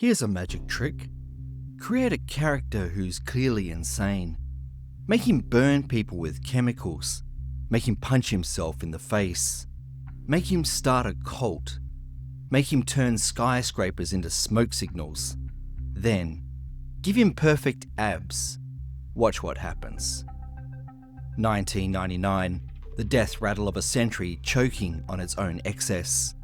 Here's a magic trick. Create a character who's clearly insane. Make him burn people with chemicals. Make him punch himself in the face. Make him start a cult. Make him turn skyscrapers into smoke signals. Then, give him perfect abs. Watch what happens. 1999, the death rattle of a century choking on its own excess.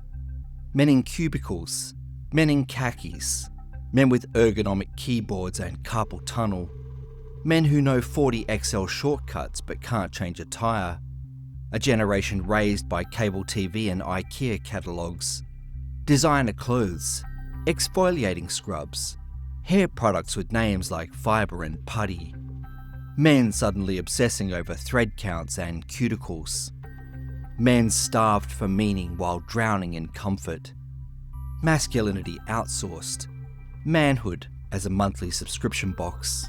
Men in cubicles, men in khakis, men with ergonomic keyboards and carpal tunnel, men who know 40XL shortcuts but can't change a tyre, a generation raised by cable TV and IKEA catalogues, designer clothes, exfoliating scrubs, hair products with names like Fibre and Putty, men suddenly obsessing over thread counts and cuticles, men starved for meaning while drowning in comfort, masculinity outsourced, manhood as a monthly subscription box.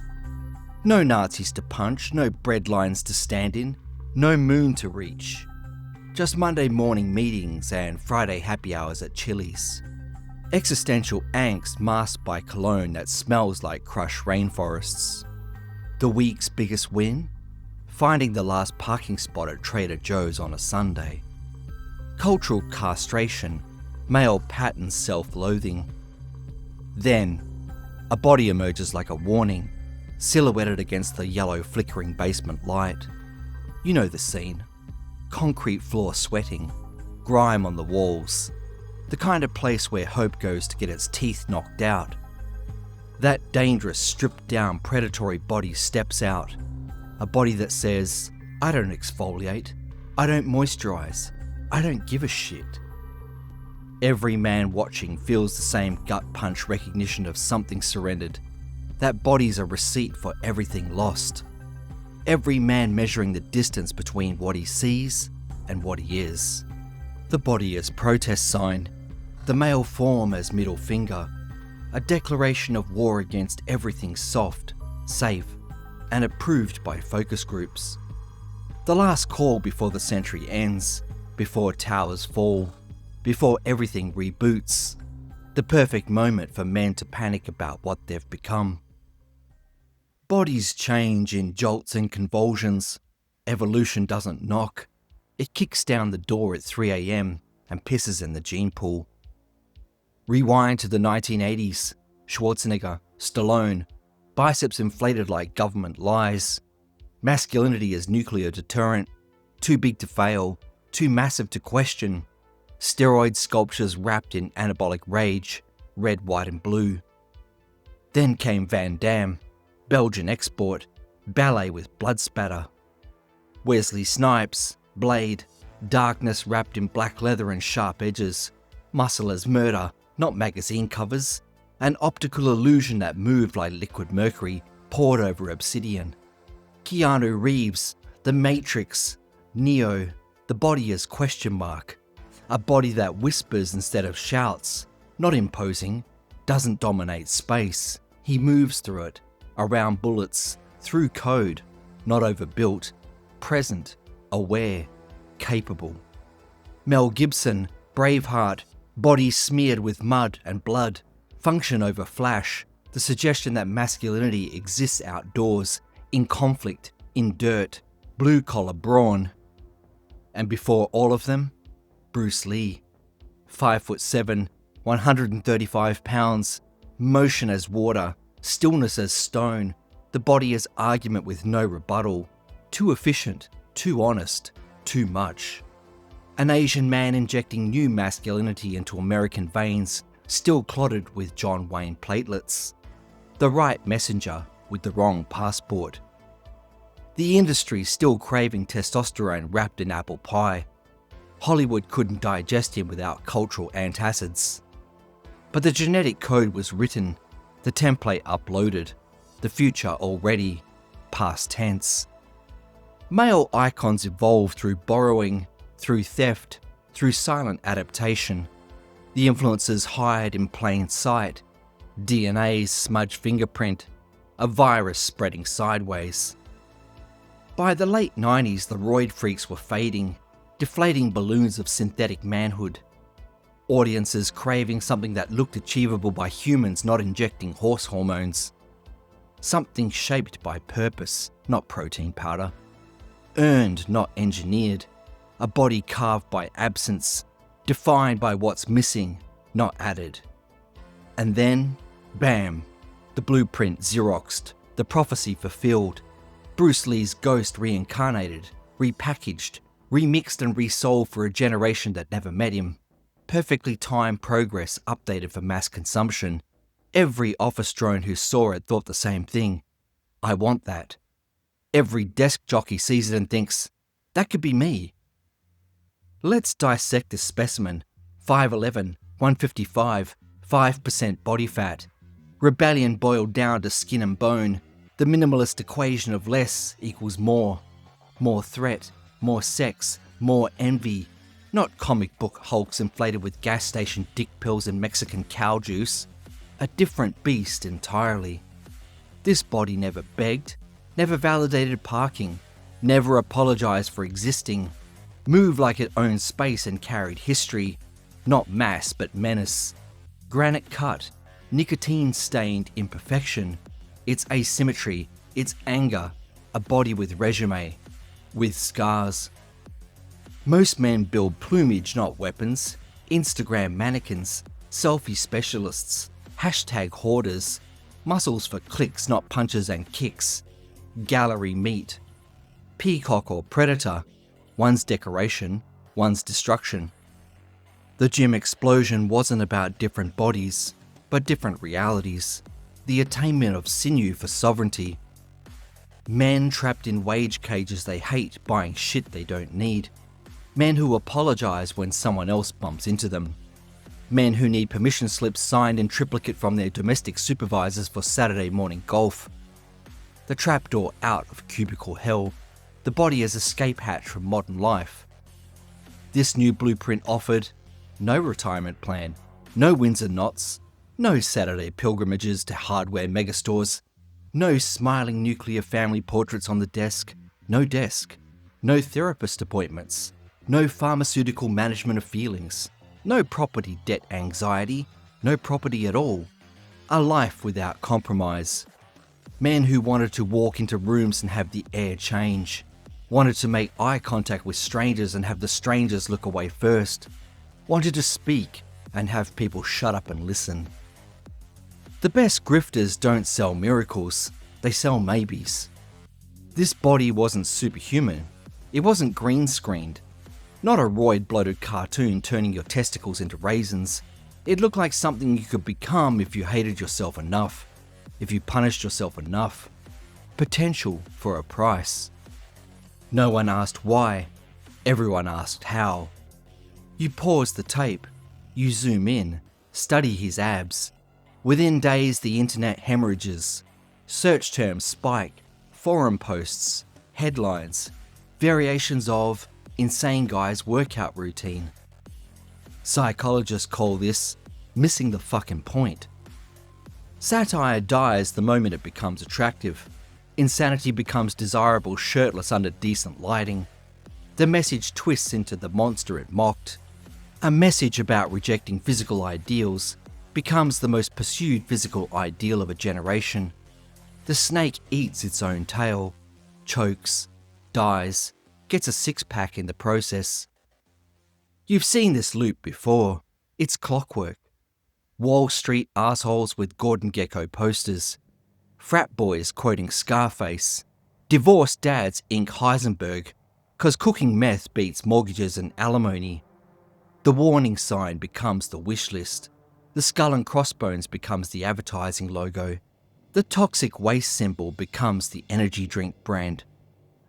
No Nazis to punch, no bread lines to stand in, no moon to reach. Just Monday morning meetings and Friday happy hours at Chili's. Existential angst masked by cologne that smells like crushed rainforests. The week's biggest win? Finding the last parking spot at Trader Joe's on a Sunday. Cultural castration, male pattern self-loathing. Then, a body emerges like a warning, silhouetted against the yellow flickering basement light. You know the scene. Concrete floor sweating, grime on the walls. The kind of place where hope goes to get its teeth knocked out. That dangerous, stripped-down, predatory body steps out. A body that says, I don't exfoliate, I don't moisturise, I don't give a shit. Every man watching feels the same gut punch recognition of something surrendered. That body's a receipt for everything lost. Every man measuring the distance between what he sees and what he is. The body as protest sign, the male form as middle finger, a declaration of war against everything soft, safe, and approved by focus groups. The last call before the century ends, before towers fall, before everything reboots. The perfect moment for men to panic about what they've become. Bodies change in jolts and convulsions. Evolution doesn't knock. It kicks down the door at 3 a.m. and pisses in the gene pool. Rewind to the 1980s. Schwarzenegger, Stallone, biceps inflated like government lies. Masculinity as nuclear deterrent. Too big to fail. Too massive to question. Steroid sculptures wrapped in anabolic rage. Red, white and blue. Then came Van Damme. Belgian export, ballet with blood spatter. Wesley Snipes, Blade, darkness wrapped in black leather and sharp edges. Muscle as murder, not magazine covers. An optical illusion that moved like liquid mercury poured over obsidian. Keanu Reeves, The Matrix, Neo, the body as question mark. A body that whispers instead of shouts, not imposing, doesn't dominate space. He moves through it. Around bullets, through code, not overbuilt, present, aware, capable. Mel Gibson, Braveheart, body smeared with mud and blood, function over flash, the suggestion that masculinity exists outdoors, in conflict, in dirt, blue-collar brawn. And before all of them, Bruce Lee, 5'7", 135 pounds, motion as water, stillness as stone, the body as argument with no rebuttal, too efficient, too honest, too much. An Asian man injecting new masculinity into American veins, still clotted with John Wayne platelets. The right messenger with the wrong passport. The industry still craving testosterone wrapped in apple pie. Hollywood couldn't digest him without cultural antacids. But the genetic code was written, the template uploaded, the future already, past tense. Male icons evolve through borrowing, through theft, through silent adaptation. The influences hide in plain sight. DNA's smudged fingerprint, a virus spreading sideways. By the late 90s, the roid freaks were fading, deflating balloons of synthetic manhood. Audiences craving something that looked achievable by humans not injecting horse hormones. Something shaped by purpose, not protein powder. Earned, not engineered. A body carved by absence, defined by what's missing, not added. And then, bam, the blueprint Xeroxed, the prophecy fulfilled. Bruce Lee's ghost reincarnated, repackaged, remixed and resold for a generation that never met him. Perfectly timed progress updated for mass consumption. Every office drone who saw it thought the same thing. I want that. Every desk jockey sees it and thinks, that could be me. Let's dissect this specimen. 5'11", 155, 5% body fat. Rebellion boiled down to skin and bone. The minimalist equation of less equals more. More threat, more sex, more envy. Not comic book hulks inflated with gas station dick pills and Mexican cow juice. A different beast entirely. This body never begged, never validated parking, never apologized for existing. Moved like it owned space and carried history. Not mass, but menace. Granite cut, nicotine-stained imperfection. Its asymmetry, its anger, a body with resume, with scars. Most men build plumage, not weapons. Instagram mannequins, selfie specialists, hashtag hoarders, muscles for clicks, not punches and kicks. Gallery meat. Peacock or predator, one's decoration, one's destruction. The gym explosion wasn't about different bodies, but different realities. The attainment of sinew for sovereignty. Men trapped in wage cages they hate, buying shit they don't need. Men who apologize when someone else bumps into them. Men who need permission slips signed in triplicate from their domestic supervisors for Saturday morning golf. The trapdoor out of cubicle hell. The body as escape hatch from modern life. This new blueprint offered no retirement plan, no Windsor knots, no Saturday pilgrimages to hardware megastores, no smiling nuclear family portraits on the desk, no therapist appointments, no pharmaceutical management of feelings, no property debt anxiety, no property at all. A life without compromise. Men who wanted to walk into rooms and have the air change. Wanted to make eye contact with strangers and have the strangers look away first. Wanted to speak and have people shut up and listen. The best grifters don't sell miracles, they sell maybes. This body wasn't superhuman. It wasn't green screened. Not a roid-bloated cartoon turning your testicles into raisins. It looked like something you could become if you hated yourself enough, if you punished yourself enough. Potential for a price. No one asked why, everyone asked how. You pause the tape, you zoom in, study his abs. Within days the internet hemorrhages. Search terms spike, forum posts, headlines, variations of insane guy's workout routine. Psychologists call this missing the fucking point. Satire dies the moment it becomes attractive. Insanity becomes desirable shirtless under decent lighting. The message twists into the monster it mocked. A message about rejecting physical ideals becomes the most pursued physical ideal of a generation. The snake eats its own tail, chokes, dies, gets a six-pack in the process. You've seen this loop before. It's clockwork. Wall Street assholes with Gordon Gekko posters. Frat boys quoting Scarface. Divorced dads ink Heisenberg, 'cause cooking meth beats mortgages and alimony. The warning sign becomes the wish list. The skull and crossbones becomes the advertising logo. The toxic waste symbol becomes the energy drink brand.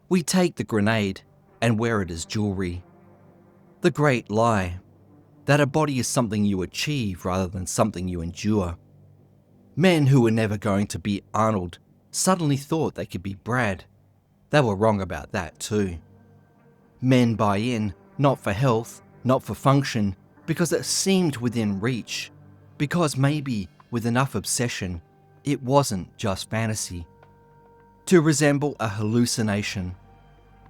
We take the grenade and wear it as jewelry. The great lie, that a body is something you achieve rather than something you endure. Men who were never going to be Arnold suddenly thought they could be Brad. They were wrong about that too. Men buy in, not for health, not for function, because it seemed within reach. Because maybe, with enough obsession, it wasn't just fantasy. To resemble a hallucination.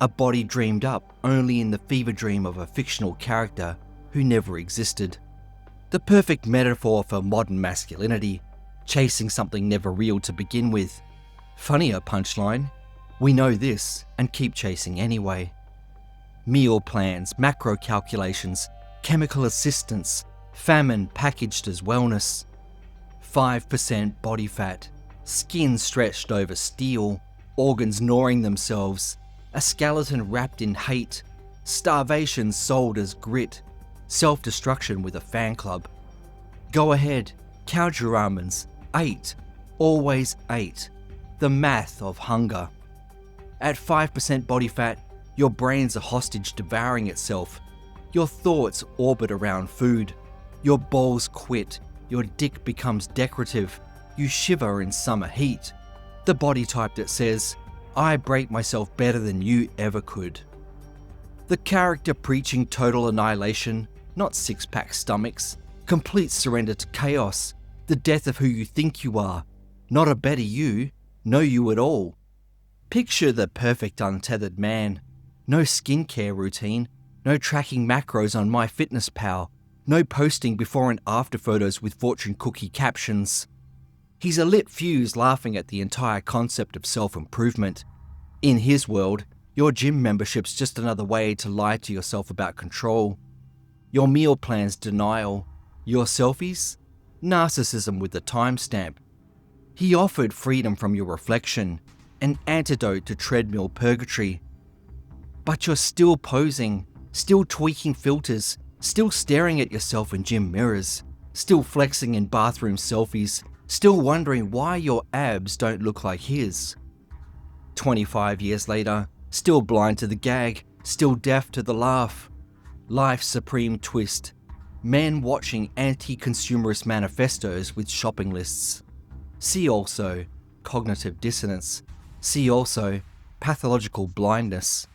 A body dreamed up only in the fever dream of a fictional character who never existed. The perfect metaphor for modern masculinity, chasing something never real to begin with. Funnier punchline, we know this and keep chasing anyway. Meal plans, macro calculations, chemical assistance, famine packaged as wellness. 5% body fat, skin stretched over steel, organs gnawing themselves, a skeleton wrapped in hate, starvation sold as grit, self-destruction with a fan club. Go ahead, count your almonds, 8, always 8, the math of hunger. At 5% body fat, your brain's a hostage devouring itself. Your thoughts orbit around food. Your balls quit. Your dick becomes decorative. You shiver in summer heat. The body type that says, I break myself better than you ever could. The character preaching total annihilation, not six-pack stomachs. Complete surrender to chaos. The death of who you think you are. Not a better you, no you at all. Picture the perfect untethered man. No skincare routine, no tracking macros on MyFitnessPal, no posting before and after photos with fortune cookie captions. He's a lit fuse laughing at the entire concept of self-improvement. In his world, your gym membership's just another way to lie to yourself about control. Your meal plan's denial. Your selfies? Narcissism with a timestamp. He offered freedom from your reflection, an antidote to treadmill purgatory. But you're still posing, still tweaking filters, still staring at yourself in gym mirrors, still flexing in bathroom selfies, still wondering why your abs don't look like his. 25 years later, still blind to the gag, still deaf to the laugh. Life's supreme twist. Men watching anti-consumerist manifestos with shopping lists. See also cognitive dissonance. See also pathological blindness.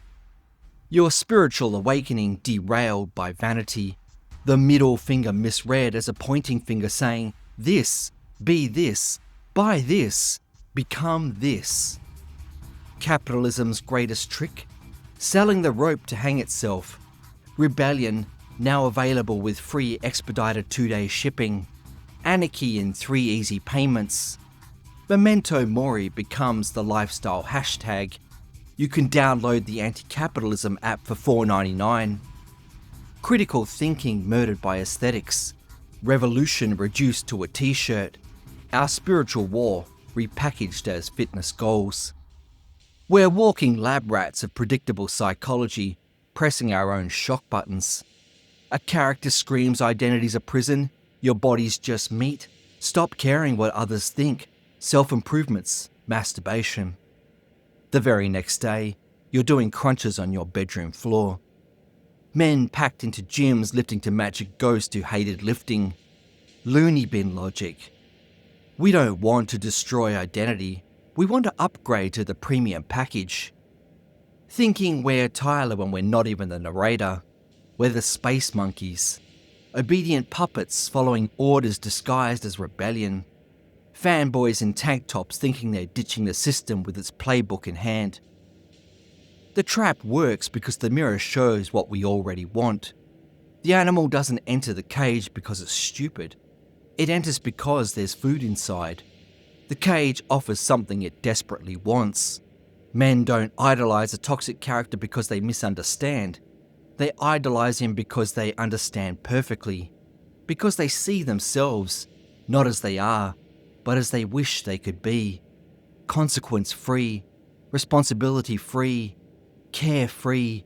Your spiritual awakening derailed by vanity. The middle finger misread as a pointing finger saying, this, be this, buy this, become this. Capitalism's greatest trick? Selling the rope to hang itself. Rebellion, now available with free expedited 2-day shipping. Anarchy in 3 easy payments. Memento Mori becomes the lifestyle hashtag. You can download the anti-capitalism app for $4.99. Critical thinking murdered by aesthetics. Revolution reduced to a t-shirt. Our spiritual war repackaged as fitness goals. We're walking lab rats of predictable psychology, pressing our own shock buttons. A character screams identity's a prison, your body's just meat. Stop caring what others think. Self-improvement's masturbation. The very next day, you're doing crunches on your bedroom floor. Men packed into gyms lifting to match a ghost who hated lifting. Loony bin logic. We don't want to destroy identity. We want to upgrade to the premium package. Thinking we're Tyler when we're not even the narrator. We're the space monkeys. Obedient puppets following orders disguised as rebellion. Fanboys in tank tops thinking they're ditching the system with its playbook in hand. The trap works because the mirror shows what we already want. The animal doesn't enter the cage because it's stupid. It enters because there's food inside. The cage offers something it desperately wants. Men don't idolize a toxic character because they misunderstand. They idolize him because they understand perfectly. Because they see themselves, not as they are, but as they wish they could be. Consequence-free, responsibility-free, carefree,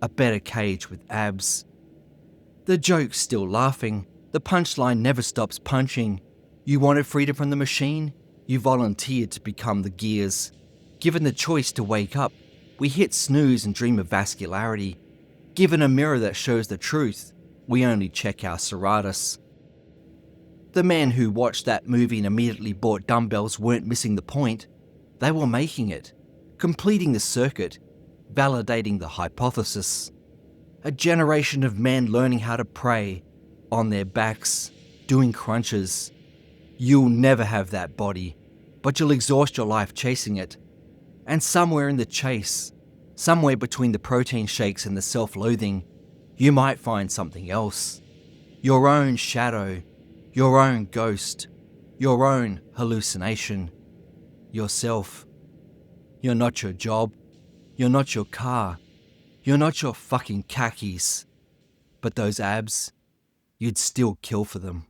a better cage with abs. The joke's still laughing, the punchline never stops punching. You wanted freedom from the machine? You volunteered to become the gears. Given the choice to wake up, we hit snooze and dream of vascularity. Given a mirror that shows the truth, we only check our serratus. The men who watched that movie and immediately bought dumbbells weren't missing the point. They were making it, completing the circuit, validating the hypothesis. A generation of men learning how to pray, on their backs, doing crunches. You'll never have that body, but you'll exhaust your life chasing it. And somewhere in the chase, somewhere between the protein shakes and the self-loathing, you might find something else. Your own shadow, your own ghost, your own hallucination, yourself. You're not your job, you're not your car, you're not your fucking khakis. But those abs, you'd still kill for them.